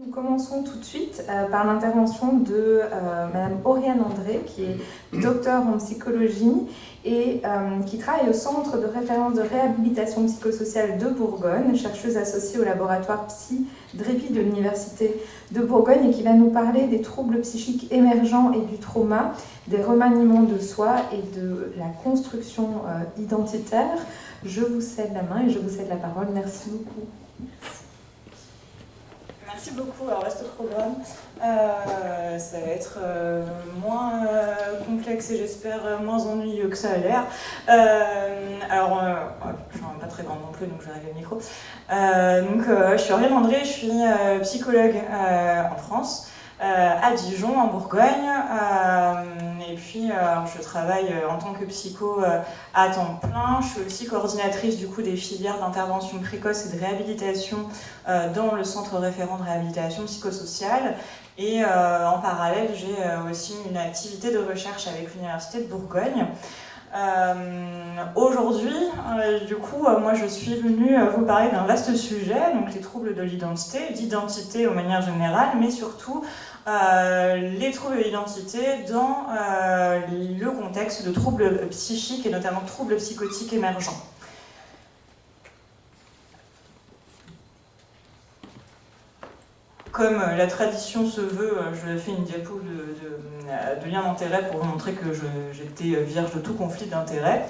Nous commençons tout de suite par l'intervention de Madame Oriane André, qui est docteure en psychologie et qui travaille au Centre de référence de réhabilitation psychosociale de Bourgogne, chercheuse associée au laboratoire Psy Drépi de l'Université de Bourgogne, et qui va nous parler des troubles psychiques émergents et du trauma, des remaniements de soi et de la construction identitaire. Je vous cède la main et je vous cède la parole. Merci beaucoup. Merci beaucoup. Alors, vaste programme. Ça va être moins complexe et j'espère moins ennuyeux que ça a l'air. Je suis pas très grande non plus, donc je vais régler le micro. Je suis Oriane André, je suis psychologue en France. À Dijon, en Bourgogne, et puis je travaille en tant que psycho à temps plein. Je suis aussi coordinatrice du coup des filières d'intervention précoce et de réhabilitation dans le centre référent de réhabilitation psychosociale. Et en parallèle, j'ai aussi une activité de recherche avec l'Université de Bourgogne. Aujourd'hui, moi je suis venue vous parler d'un vaste sujet, donc les troubles de l'identité, d'identité de manière générale, mais surtout les troubles de l'identité dans le contexte de troubles psychiques et notamment troubles psychotiques émergents. Comme la tradition se veut, je fais une diapo de lien d'intérêt pour vous montrer que j'étais vierge de tout conflit d'intérêt.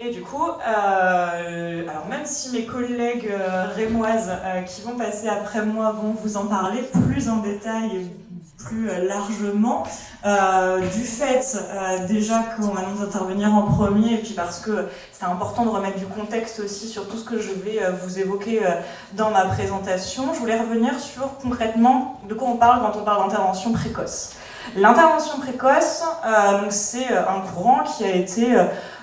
Et du coup, alors même si mes collègues rémoises qui vont passer après moi vont vous en parler plus en détail et plus largement, du fait déjà qu'on m'annonce d'intervenir en premier, et puis parce que c'est important de remettre du contexte aussi sur tout ce que je vais vous évoquer dans ma présentation, je voulais revenir sur concrètement de quoi on parle quand on parle d'intervention précoce. L'intervention précoce, c'est un courant qui a été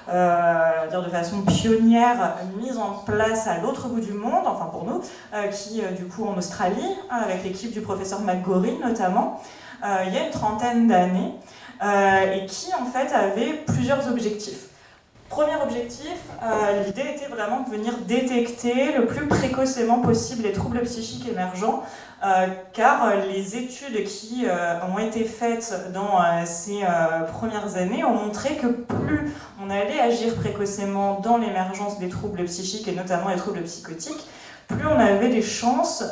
de façon pionnière mise en place à l'autre bout du monde, enfin pour nous, qui du coup en Australie, avec l'équipe du professeur McGorry notamment, il y a une trentaine d'années, et qui en fait avait plusieurs objectifs. Premier objectif, l'idée était vraiment de venir détecter le plus précocement possible les troubles psychiques émergents, car les études qui ont été faites dans ces premières années ont montré que plus on allait agir précocement dans l'émergence des troubles psychiques et notamment les troubles psychotiques, plus on avait des chances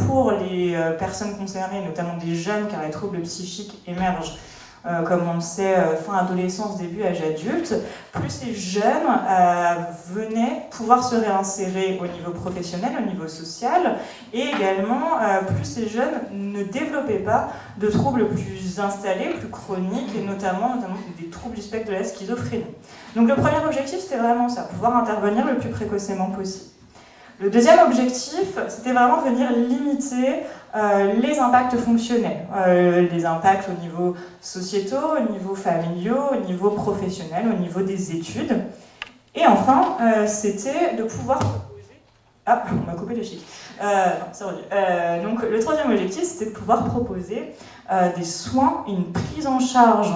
pour les personnes concernées, notamment des jeunes, car les troubles psychiques émergent comme on le sait, fin adolescence, début âge adulte, plus ces jeunes venaient pouvoir se réinsérer au niveau professionnel, au niveau social, et également plus ces jeunes ne développaient pas de troubles plus installés, plus chroniques, et notamment des troubles du spectre de la schizophrénie. Donc le premier objectif, c'était vraiment ça, pouvoir intervenir le plus précocement possible. Le deuxième objectif, c'était vraiment venir limiter les impacts fonctionnels, les impacts au niveau sociétaux, au niveau familiaux, au niveau professionnel, au niveau des études. Et enfin, c'était de pouvoir proposer... Ah, on m'a coupé les chics. Non, c'est revenu. Donc le troisième objectif, c'était de pouvoir proposer des soins et une prise en charge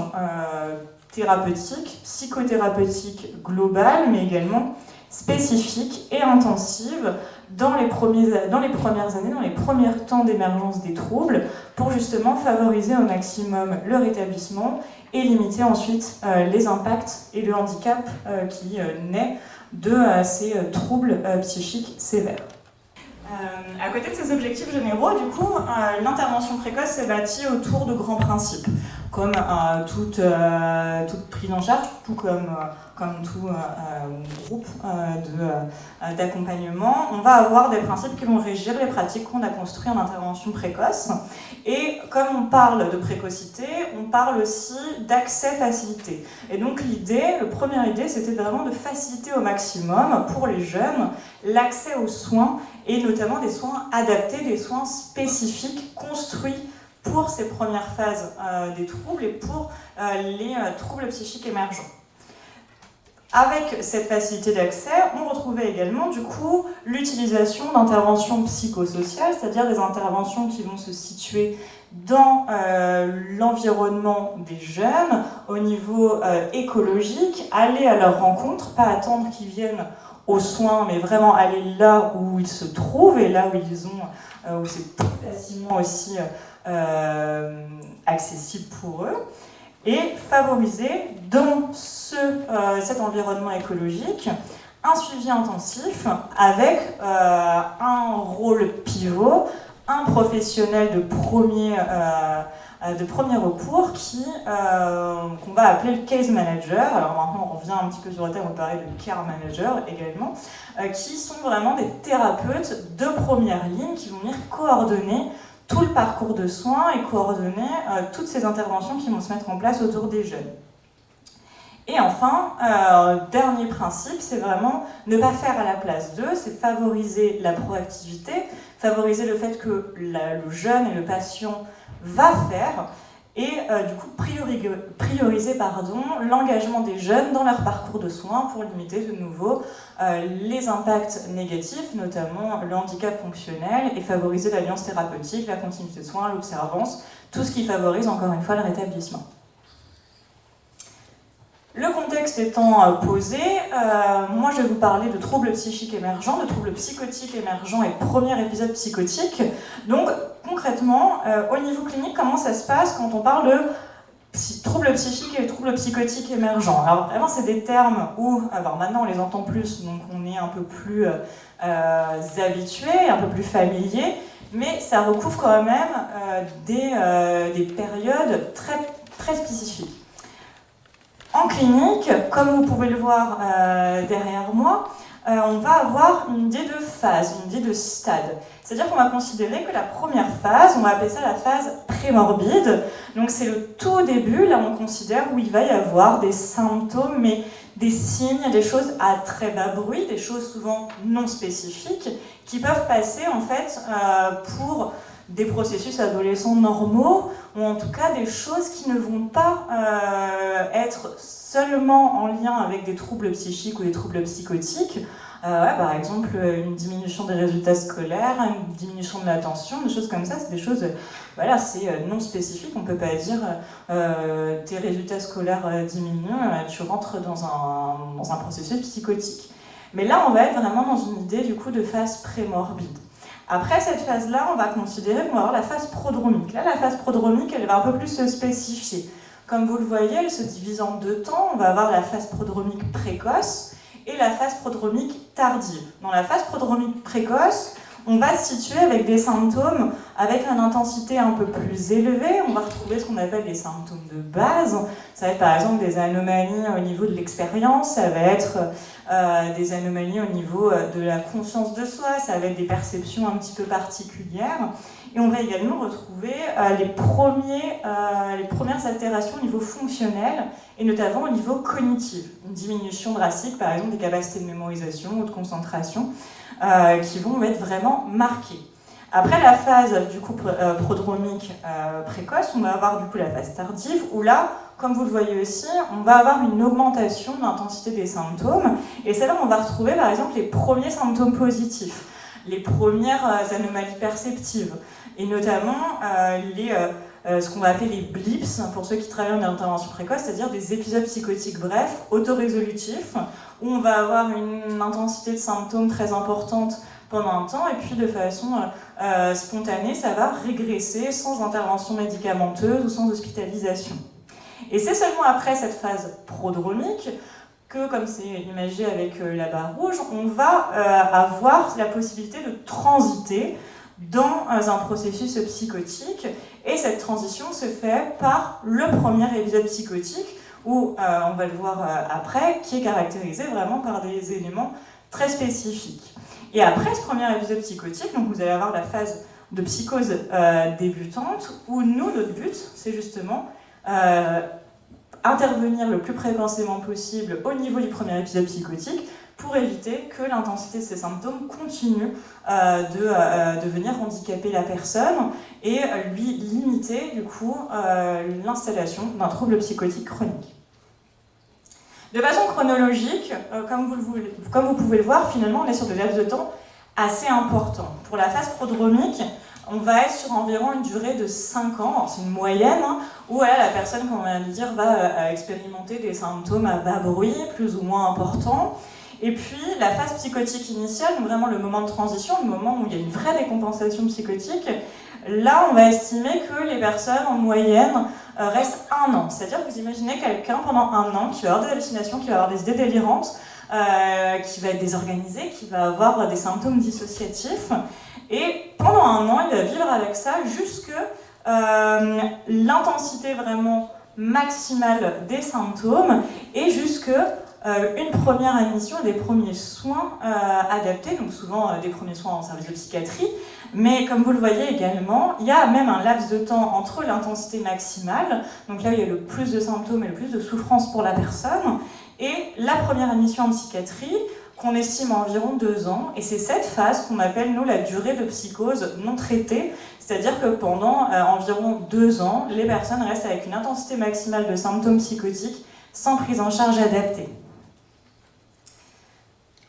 thérapeutique, psychothérapeutique globale, mais également spécifique et intensive dans les premières années, dans les premiers temps d'émergence des troubles, pour justement favoriser au maximum leur établissement et limiter ensuite les impacts et le handicap qui naît de ces troubles psychiques sévères. À côté de ces objectifs généraux, du coup, l'intervention précoce s'est bâtie autour de grands principes, comme toute prise en charge, tout comme tout groupe d'accompagnement. On va avoir des principes qui vont régir les pratiques qu'on a construites en intervention précoce. Et comme on parle de précocité, on parle aussi d'accès facilité. Et donc la première idée, c'était vraiment de faciliter au maximum pour les jeunes l'accès aux soins, et notamment des soins adaptés, des soins spécifiques, construits pour ces premières phases des troubles et pour les troubles psychiques émergents. Avec cette facilité d'accès, on retrouvait également du coup l'utilisation d'interventions psychosociales, c'est-à-dire des interventions qui vont se situer dans l'environnement des jeunes, au niveau écologique, aller à leur rencontre, pas attendre qu'ils viennent aux soins, mais vraiment aller là où ils se trouvent et là où ils ont, où c'est plus facilement aussi accessible pour eux, et favoriser dans cet environnement écologique un suivi intensif avec un rôle pivot, un professionnel de premier recours qu'on va appeler le case manager. Alors maintenant on revient un petit peu sur le thème, on va parler de care manager également, qui sont vraiment des thérapeutes de première ligne qui vont venir coordonner tout le parcours de soins et coordonner toutes ces interventions qui vont se mettre en place autour des jeunes. Et enfin, dernier principe, c'est vraiment ne pas faire à la place d'eux, c'est favoriser la proactivité, favoriser le fait que le jeune et le patient va faire, et du coup prioriser l'engagement des jeunes dans leur parcours de soins pour limiter de nouveau les impacts négatifs, notamment le handicap fonctionnel, et favoriser l'alliance thérapeutique, la continuité de soins, l'observance, tout ce qui favorise encore une fois le rétablissement. Le contexte étant posé, moi je vais vous parler de troubles psychiques émergents, de troubles psychotiques émergents et premier épisode psychotique. Donc concrètement, au niveau clinique, comment ça se passe quand on parle de troubles psychiques et troubles psychotiques émergents? Alors vraiment c'est des termes où, alors maintenant on les entend plus, donc on est un peu plus habitué, un peu plus familier, mais ça recouvre quand même des périodes très, très spécifiques. En clinique, comme vous pouvez le voir derrière moi, on va avoir une idée de phase, une idée de stade. C'est-à-dire qu'on va considérer que la première phase, on va appeler ça la phase prémorbide. Donc c'est le tout début, là on considère où il va y avoir des symptômes, mais des signes, des choses à très bas bruit, des choses souvent non spécifiques, qui peuvent passer en fait pour des processus adolescents normaux, ou en tout cas des choses qui ne vont pas être seulement en lien avec des troubles psychiques ou des troubles psychotiques. Par exemple, une diminution des résultats scolaires, une diminution de l'attention, des choses comme ça, c'est des choses, voilà, c'est non spécifique. On ne peut pas dire tes résultats scolaires diminuent, tu rentres dans un processus psychotique. Mais là, on va être vraiment dans une idée du coup de phase prémorbide. Après cette phase-là, on va considérer qu'on va avoir la phase prodromique. Là, la phase prodromique, elle va un peu plus se spécifier. Comme vous le voyez, elle se divise en deux temps. On va avoir la phase prodromique précoce et la phase prodromique tardive. Dans la phase prodromique précoce, on va se situer avec des symptômes avec une intensité un peu plus élevée. On va retrouver ce qu'on appelle les symptômes de base. Ça va être par exemple des anomalies au niveau de l'expérience, ça va être des anomalies au niveau de la conscience de soi, ça va être des perceptions un petit peu particulières. Et on va également retrouver les premières altérations au niveau fonctionnel et notamment au niveau cognitif. Une diminution drastique, par exemple, des capacités de mémorisation ou de concentration qui vont être vraiment marquées. Après la phase du coup prodromique précoce, on va avoir du coup la phase tardive où là, comme vous le voyez aussi, on va avoir une augmentation de l'intensité des symptômes et c'est là où on va retrouver par exemple les premiers symptômes positifs, les premières anomalies perceptives et notamment ce qu'on va appeler les blips pour ceux qui travaillent en intervention précoce, c'est-à-dire des épisodes psychotiques brefs, autorésolutifs, où on va avoir une intensité de symptômes très importante pendant un temps, et puis de façon spontanée, ça va régresser sans intervention médicamenteuse ou sans hospitalisation. Et c'est seulement après cette phase prodromique que, comme c'est imagé avec la barre rouge, on va avoir la possibilité de transiter dans un processus psychotique, et cette transition se fait par le premier épisode psychotique, où on va le voir après, qui est caractérisé vraiment par des éléments très spécifiques. Et après ce premier épisode psychotique, donc vous allez avoir la phase de psychose débutante, où nous, notre but, c'est justement intervenir le plus précocement possible au niveau du premier épisode psychotique pour éviter que l'intensité de ces symptômes continue de venir handicaper la personne et lui limiter du coup l'installation d'un trouble psychotique chronique. De façon chronologique, comme vous pouvez le voir, finalement on est sur des laps de temps assez importants. Pour la phase prodromique, on va être sur environ une durée de 5 ans, c'est une moyenne, où la personne, comme on vient de dire, va expérimenter des symptômes à bas bruit, plus ou moins importants. Et puis la phase psychotique initiale, donc vraiment le moment de transition, le moment où il y a une vraie décompensation psychotique, là on va estimer que les personnes en moyenne restent 1 an. C'est-à-dire que vous imaginez quelqu'un pendant 1 an qui va avoir des hallucinations, qui va avoir des idées délirantes, qui va être désorganisé, qui va avoir des symptômes dissociatifs. Et pendant 1 an, il va vivre avec ça jusque l'intensité vraiment maximale des symptômes et jusque une première admission et des premiers soins adaptés, donc souvent des premiers soins en service de psychiatrie. Mais comme vous le voyez également, il y a même un laps de temps entre l'intensité maximale, donc là où il y a le plus de symptômes et le plus de souffrance pour la personne, et la première admission en psychiatrie, qu'on estime à environ 2 ans, et c'est cette phase qu'on appelle, nous, la durée de psychose non traitée, c'est-à-dire que pendant environ 2 ans, les personnes restent avec une intensité maximale de symptômes psychotiques sans prise en charge adaptée.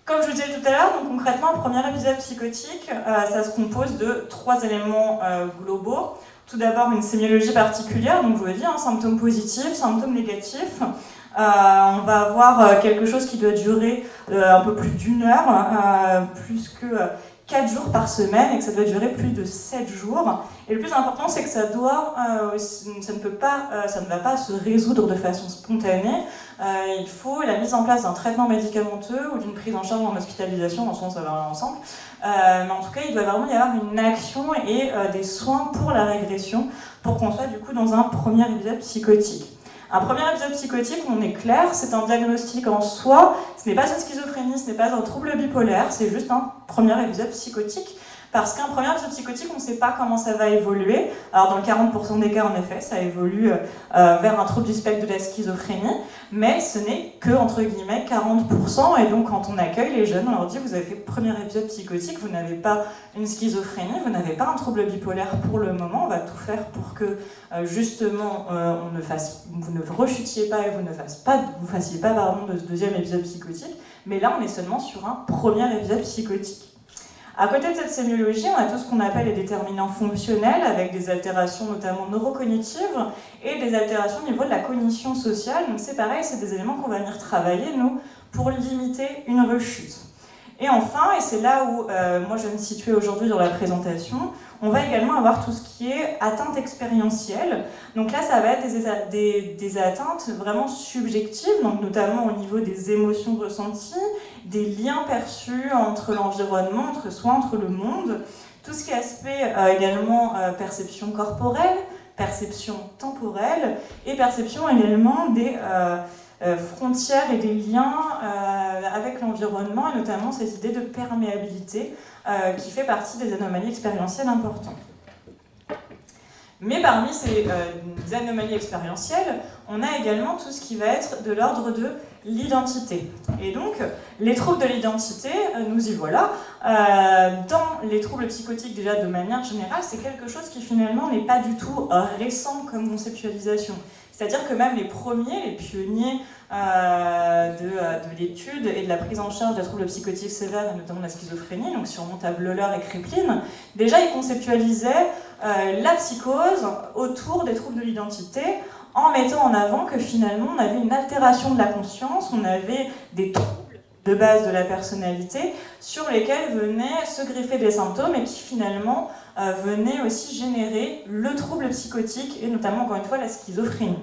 Comme je vous disais tout à l'heure, donc concrètement, un premier épisode psychotique, ça se compose de 3 éléments globaux. Tout d'abord, une sémiologie particulière, donc je vous l'ai dit, symptômes positifs, symptômes négatifs. On va avoir quelque chose qui doit durer un peu plus d'1 heure, plus que 4 jours par semaine, et que ça doit durer plus de 7 jours. Et le plus important, c'est que ça ne va pas se résoudre de façon spontanée. Il faut la mise en place d'un traitement médicamenteux ou d'une prise en charge en hospitalisation, dans le sens ça va ensemble. Mais en tout cas, il doit vraiment y avoir une action et des soins pour la régression, pour qu'on soit du coup dans un premier épisode psychotique. Un premier épisode psychotique, on est clair, c'est un diagnostic en soi, ce n'est pas une schizophrénie, ce n'est pas un trouble bipolaire, c'est juste un premier épisode psychotique. Parce qu'un premier épisode psychotique, on ne sait pas comment ça va évoluer. Alors dans le 40% des cas, en effet, ça évolue vers un trouble du spectre de la schizophrénie, mais ce n'est que, entre guillemets, 40%. Et donc quand on accueille les jeunes, on leur dit, vous avez fait le premier épisode psychotique, vous n'avez pas une schizophrénie, vous n'avez pas un trouble bipolaire pour le moment, on va tout faire pour que, justement, vous ne rechutiez pas et vous ne fassiez pas de ce deuxième épisode psychotique. Mais là, on est seulement sur un premier épisode psychotique. À côté de cette sémiologie, on a tout ce qu'on appelle les déterminants fonctionnels, avec des altérations notamment neurocognitives et des altérations au niveau de la cognition sociale. Donc c'est pareil, c'est des éléments qu'on va venir travailler, nous, pour limiter une rechute. Et enfin, et c'est là où moi je vais me situer aujourd'hui dans la présentation, on va également avoir tout ce qui est atteinte expérientielle. Donc là, ça va être des atteintes vraiment subjectives, donc notamment au niveau des émotions ressenties, des liens perçus entre l'environnement, entre soi, entre le monde. Tout ce qui est aspect également perception corporelle, perception temporelle et perception également des frontières et des liens avec l'environnement, et notamment cette idée de perméabilité qui fait partie des anomalies expérientielles importantes. Mais parmi ces anomalies expérientielles, on a également tout ce qui va être de l'ordre de l'identité. Et donc, les troubles de l'identité, nous y voilà. Dans les troubles psychotiques, déjà de manière générale, c'est quelque chose qui finalement n'est pas du tout récent comme conceptualisation. C'est-à-dire que même les premiers, les pionniers de l'étude et de la prise en charge des troubles psychotiques sévères, et notamment de la schizophrénie, donc si on remonte à Bleuler et Kraepelin, déjà ils conceptualisaient la psychose autour des troubles de l'identité, en mettant en avant que finalement on avait une altération de la conscience, on avait des troubles de base de la personnalité sur lesquels venaient se greffer des symptômes et qui finalement venaient aussi générer le trouble psychotique et notamment encore une fois la schizophrénie.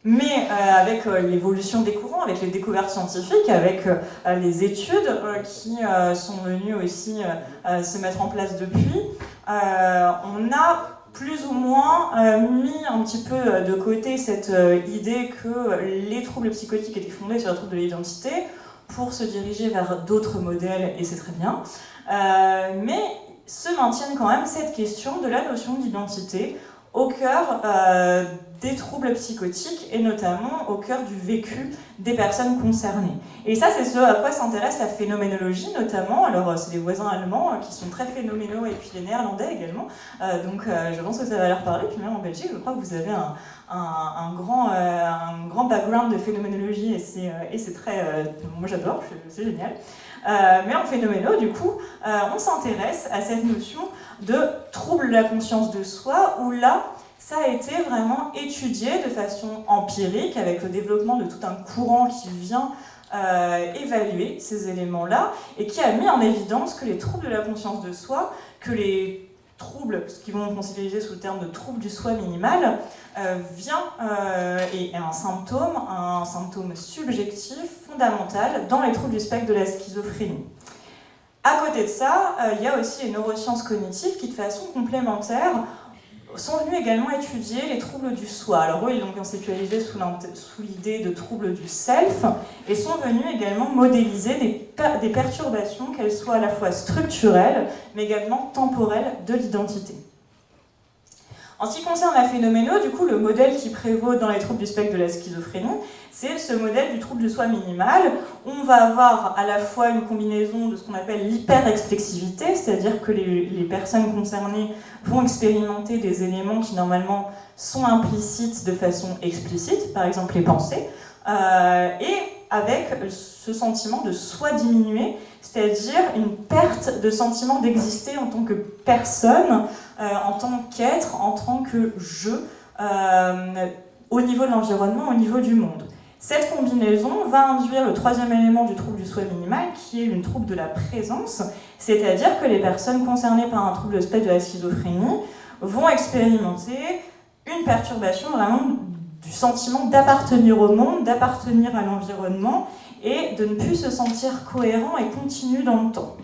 Mais avec l'évolution des courants, avec les découvertes scientifiques, avec les études qui sont venues aussi se mettre en place depuis, on a plus ou moins mis un petit peu de côté cette idée que les troubles psychotiques étaient fondés sur le trouble de l'identité pour se diriger vers d'autres modèles, et c'est très bien. Mais se maintiennent quand même cette question de la notion d'identité au cœur des troubles psychotiques et notamment au cœur du vécu des personnes concernées. Et ça, c'est ce à quoi s'intéresse la phénoménologie notamment. Alors, c'est les voisins allemands qui sont très phénoménaux et puis les néerlandais également. Donc, je pense que ça va leur parler. Puis même en Belgique, je crois que vous avez un grand background de phénoménologie et c'est très... moi, j'adore, c'est génial. Mais en phénoméno, du coup, on s'intéresse à cette notion de trouble de la conscience de soi, où là, ça a été vraiment étudié de façon empirique, avec le développement de tout un courant qui vient évalué ces éléments-là et qui a mis en évidence que les troubles de la conscience de soi, que les troubles, ce qu'ils vont considérer sous le terme de trouble du soi minimal, est un symptôme subjectif fondamental dans les troubles du spectre de la schizophrénie. À côté de ça, il y a aussi les neurosciences cognitives qui, de façon complémentaire, sont venus également étudier les troubles du soi. Alors eux, ils l'ont conceptualisé sous l'idée de troubles du self et sont venus également modéliser des perturbations, qu'elles soient à la fois structurelles, mais également temporelles de l'identité. En ce qui concerne la phénoméno, du coup, le modèle qui prévaut dans les troubles du spectre de la schizophrénie, c'est ce modèle du trouble du soi minimal, où on va avoir à la fois une combinaison de ce qu'on appelle l'hyperexplexivité, c'est-à-dire que les personnes concernées vont expérimenter des éléments qui normalement sont implicites de façon explicite, par exemple les pensées, et avec ce sentiment de soi diminué, c'est-à-dire une perte de sentiment d'exister en tant que personne, en tant qu'être, en tant que je, au niveau de l'environnement, au niveau du monde. Cette combinaison va induire le troisième élément du trouble du soi minimal, qui est une trouble de la présence, c'est-à-dire que les personnes concernées par un trouble de spectre de la schizophrénie vont expérimenter une perturbation vraiment du sentiment d'appartenir au monde, d'appartenir à l'environnement et de ne plus se sentir cohérent et continu dans le temps.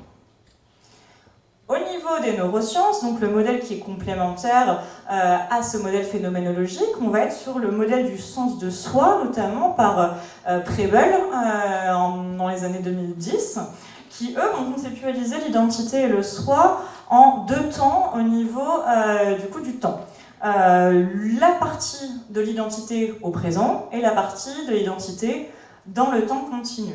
Au niveau des neurosciences, donc le modèle qui est complémentaire à ce modèle phénoménologique, on va être sur le modèle du sens de soi, notamment par Prebel dans les années 2010, qui eux vont conceptualiser l'identité et le soi en deux temps au niveau du temps. La partie de l'identité au présent et la partie de l'identité dans le temps continu.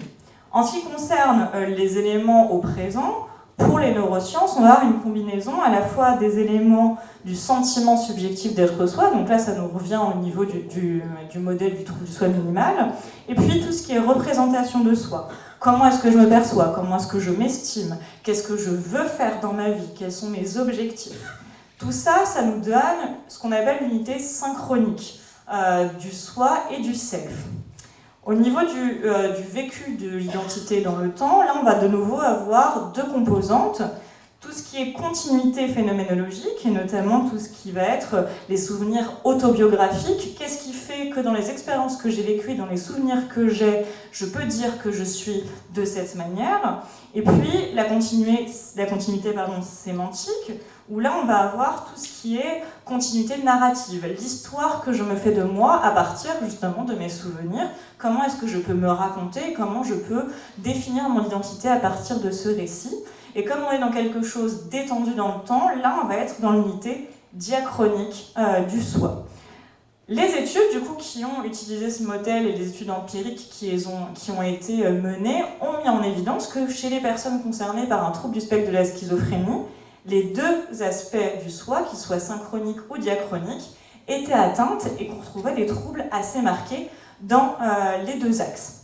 En ce qui concerne les éléments au présent, pour les neurosciences, on va avoir une combinaison à la fois des éléments du sentiment subjectif d'être soi, donc là ça nous revient au niveau du modèle du trouble du soi minimal, et puis tout ce qui est représentation de soi. Comment est-ce que je me perçois? Comment est-ce que je m'estime? Qu'est-ce que je veux faire dans ma vie? Quels sont mes objectifs? Tout ça, ça nous donne ce qu'on appelle l'unité synchronique du soi et du self. Au niveau du vécu de l'identité dans le temps, là on va de nouveau avoir deux composantes. Tout ce qui est continuité phénoménologique, et notamment tout ce qui va être les souvenirs autobiographiques. Qu'est-ce qui fait que dans les expériences que j'ai vécues, dans les souvenirs que j'ai, je peux dire que je suis de cette manière. Et puis la continuité sémantique, où là on va avoir tout ce qui est continuité narrative, l'histoire que je me fais de moi à partir justement de mes souvenirs, comment est-ce que je peux me raconter, comment je peux définir mon identité à partir de ce récit. Et comme on est dans quelque chose d'étendu dans le temps, là on va être dans l'unité diachronique du soi. Les études du coup, qui ont utilisé ce modèle et les études empiriques qui ont été menées ont mis en évidence que chez les personnes concernées par un trouble du spectre de la schizophrénie, les deux aspects du soi, qu'ils soient synchroniques ou diachroniques, étaient atteintes et qu'on retrouvait des troubles assez marqués dans les deux axes.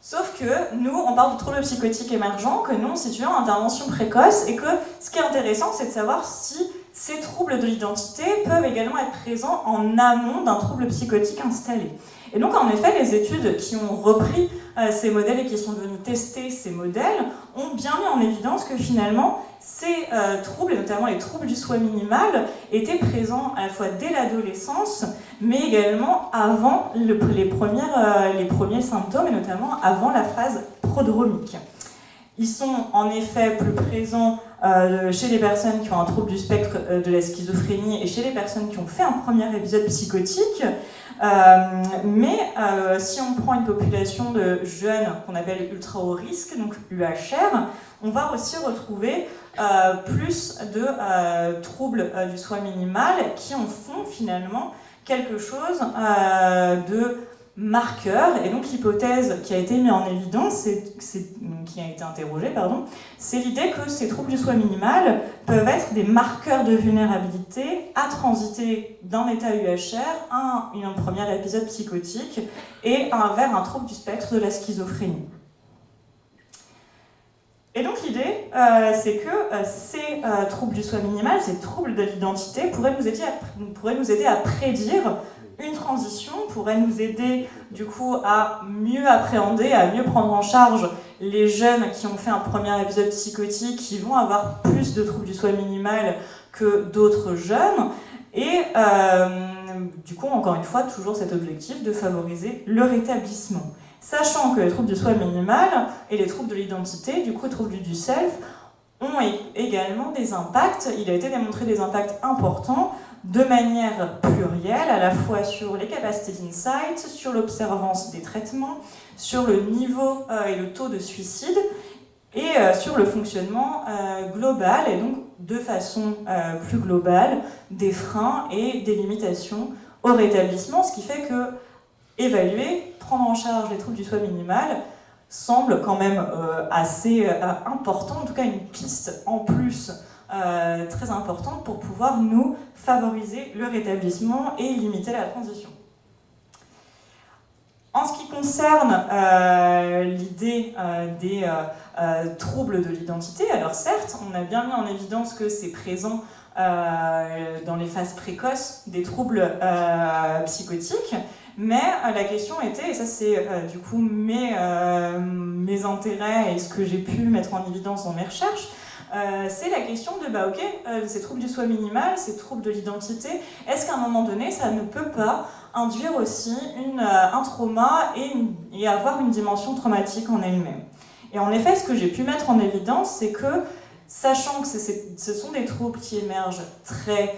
Sauf que nous, on parle de troubles psychotiques émergents, que nous, on situe en intervention précoce, et que ce qui est intéressant, c'est de savoir si ces troubles de l'identité peuvent également être présents en amont d'un trouble psychotique installé. Et donc, en effet, les études qui ont repris ces modèles et qui sont venues tester ces modèles ont bien mis en évidence que finalement, ces troubles, et notamment les troubles du soi minimal, étaient présents à la fois dès l'adolescence, mais également avant les premiers symptômes, et notamment avant la phase prodromique. Ils sont en effet plus présents chez les personnes qui ont un trouble du spectre de la schizophrénie et chez les personnes qui ont fait un premier épisode psychotique. Mais si on prend une population de jeunes qu'on appelle ultra haut risque, donc UHR, on va aussi retrouver plus de troubles du soi minimal qui en font finalement quelque chose de marqueur. Et donc l'hypothèse qui a été mise en évidence, qui a été interrogée, c'est l'idée que ces troubles du soi minimal peuvent être des marqueurs de vulnérabilité à transiter d'un état UHR à un premier épisode psychotique et vers un trouble du spectre de la schizophrénie. Et donc l'idée, c'est que ces troubles du soi minimal, ces troubles de l'identité pourraient nous aider à prédire une transition pourrait nous aider du coup à mieux appréhender, à mieux prendre en charge les jeunes qui ont fait un premier épisode psychotique, qui vont avoir plus de troubles du soi minimal que d'autres jeunes. Et du coup, encore une fois, toujours cet objectif de favoriser le rétablissement. Sachant que les troubles du soi minimal et les troubles de l'identité, du coup les troubles du self, ont également des impacts. Il a été démontré des impacts importants de manière plurielle, à la fois sur les capacités d'insight, sur l'observance des traitements, sur le niveau et le taux de suicide, et sur le fonctionnement global, et donc de façon plus globale, des freins et des limitations au rétablissement, ce qui fait que évaluer, prendre en charge les troubles du soi minimal semble quand même assez important, en tout cas une piste en plus très importante pour pouvoir nous favoriser le rétablissement et limiter la transition. En ce qui concerne l'idée des troubles de l'identité, alors certes, on a bien mis en évidence que c'est présent dans les phases précoces des troubles psychotiques, mais la question était, et ça c'est du coup mes intérêts et ce que j'ai pu mettre en évidence dans mes recherches, c'est la question de, ces troubles du soi minimal, ces troubles de l'identité, est-ce qu'à un moment donné, ça ne peut pas induire aussi un trauma et avoir une dimension traumatique en elle-même? Et en effet, ce que j'ai pu mettre en évidence, c'est que, sachant que ce sont des troubles qui émergent très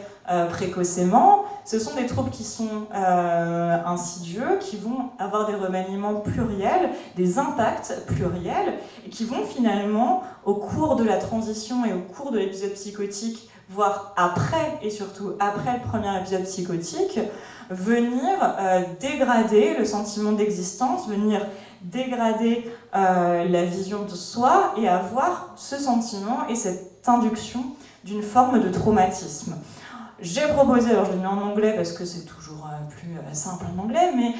précocement, ce sont des troubles qui sont insidieux, qui vont avoir des remaniements pluriels, des impacts pluriels, et qui vont finalement, au cours de la transition et au cours de l'épisode psychotique, voire après, et surtout après le premier épisode psychotique, venir dégrader le sentiment d'existence, venir dégrader la vision de soi et avoir ce sentiment et cette induction d'une forme de traumatisme. J'ai proposé, alors je l'ai mis en anglais parce que c'est toujours plus simple en anglais, mais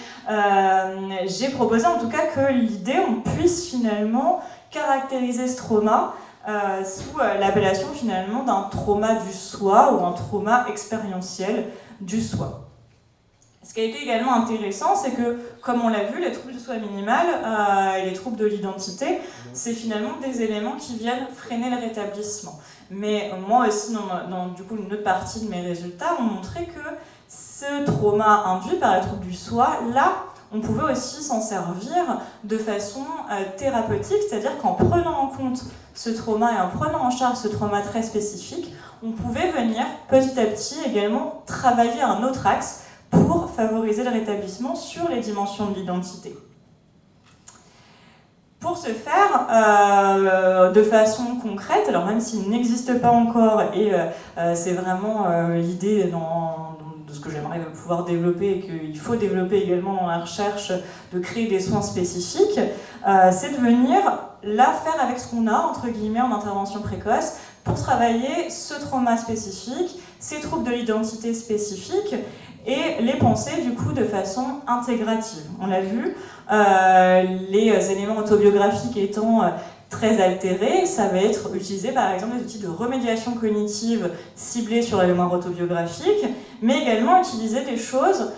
j'ai proposé en tout cas que l'idée, on puisse finalement caractériser ce trauma sous l'appellation finalement d'un trauma du soi ou un trauma expérientiel du soi. Ce qui a été également intéressant, c'est que, comme on l'a vu, les troubles du soi minimal et les troubles de l'identité, c'est finalement des éléments qui viennent freiner le rétablissement. Mais moi aussi, dans du coup, une autre partie de mes résultats, ont montré que ce trauma induit par les troubles du soi, là, on pouvait aussi s'en servir de façon thérapeutique, c'est-à-dire qu'en prenant en compte ce trauma et en prenant en charge ce trauma très spécifique, on pouvait venir petit à petit également travailler un autre axe pour favoriser le rétablissement sur les dimensions de l'identité. Pour ce faire, de façon concrète, alors même s'il n'existe pas encore, et c'est vraiment l'idée de ce que j'aimerais pouvoir développer et qu'il faut développer également dans la recherche, de créer des soins spécifiques, c'est de venir là faire avec ce qu'on a, entre guillemets, en intervention précoce, pour travailler ce trauma spécifique, ces troubles de l'identité spécifiques, et les penser du coup de façon intégrative. On l'a vu, les éléments autobiographiques étant très altérés, ça va être utilisé par exemple des outils de remédiation cognitive ciblés sur les mémoires autobiographiques, mais également utiliser des choses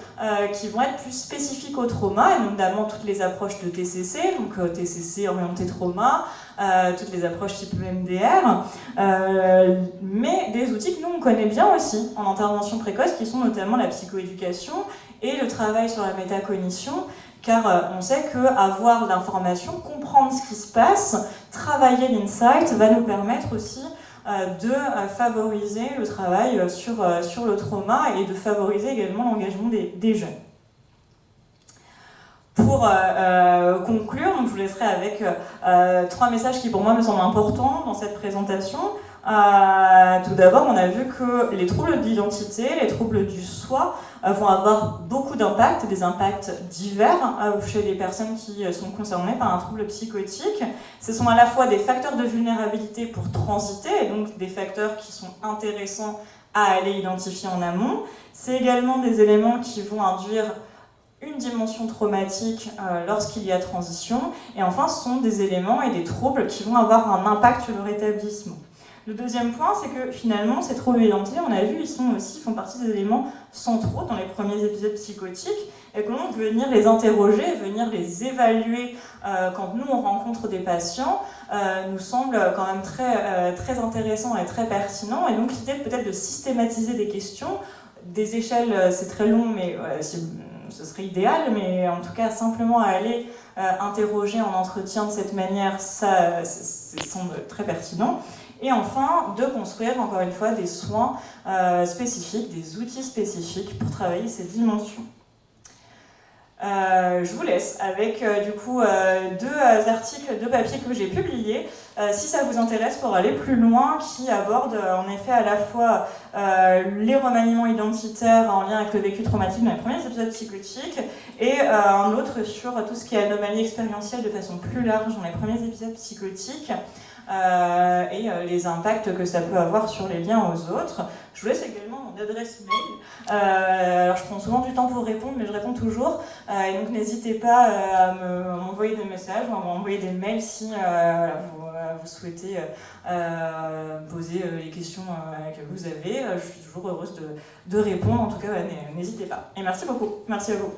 qui vont être plus spécifiques au trauma, et notamment toutes les approches de TCC, donc TCC orienté trauma, toutes les approches type MDR, mais des outils que nous on connaît bien aussi en intervention précoce, qui sont notamment la psychoéducation et le travail sur la métacognition, car on sait qu'avoir l'information, comprendre ce qui se passe, travailler l'insight va nous permettre aussi de favoriser le travail sur le trauma et de favoriser également l'engagement des jeunes. Pour conclure, donc je vous laisserai avec 3 messages qui pour moi me semblent importants dans cette présentation. Tout d'abord, on a vu que les troubles de l'identité, les troubles du soi vont avoir beaucoup d'impacts, des impacts divers chez les personnes qui sont concernées par un trouble psychotique. Ce sont à la fois des facteurs de vulnérabilité pour transiter, et donc des facteurs qui sont intéressants à aller identifier en amont. C'est également des éléments qui vont induire une dimension traumatique lorsqu'il y a transition. Et enfin, ce sont des éléments et des troubles qui vont avoir un impact sur le rétablissement. Le deuxième point, c'est que finalement, ces troubles identitaires, on a vu, ils font partie des éléments centraux dans les premiers épisodes psychotiques, et que l'on veut venir les interroger, venir les évaluer quand nous on rencontre des patients, nous semble quand même très intéressant et très pertinent. Et donc l'idée peut-être de systématiser des questions, des échelles, c'est très long, mais ce serait idéal, mais en tout cas simplement aller interroger en entretien de cette manière, ça semble très pertinent. Et enfin, de construire encore une fois des soins spécifiques, des outils spécifiques pour travailler ces dimensions. Je vous laisse avec du coup deux papiers que j'ai publiés, si ça vous intéresse, pour aller plus loin, qui abordent en effet à la fois les remaniements identitaires en lien avec le vécu traumatique dans les premiers épisodes psychotiques, et un autre sur tout ce qui est anomalie expérientielle de façon plus large dans les premiers épisodes psychotiques, et les impacts que ça peut avoir sur les liens aux autres. Je vous laisse également mon adresse mail. Alors je prends souvent du temps pour répondre, mais je réponds toujours. Et donc n'hésitez pas à m'envoyer des messages ou à m'envoyer des mails si vous souhaitez poser les questions que vous avez. Je suis toujours heureuse de répondre. En tout cas, n'hésitez pas. Et merci beaucoup. Merci à vous.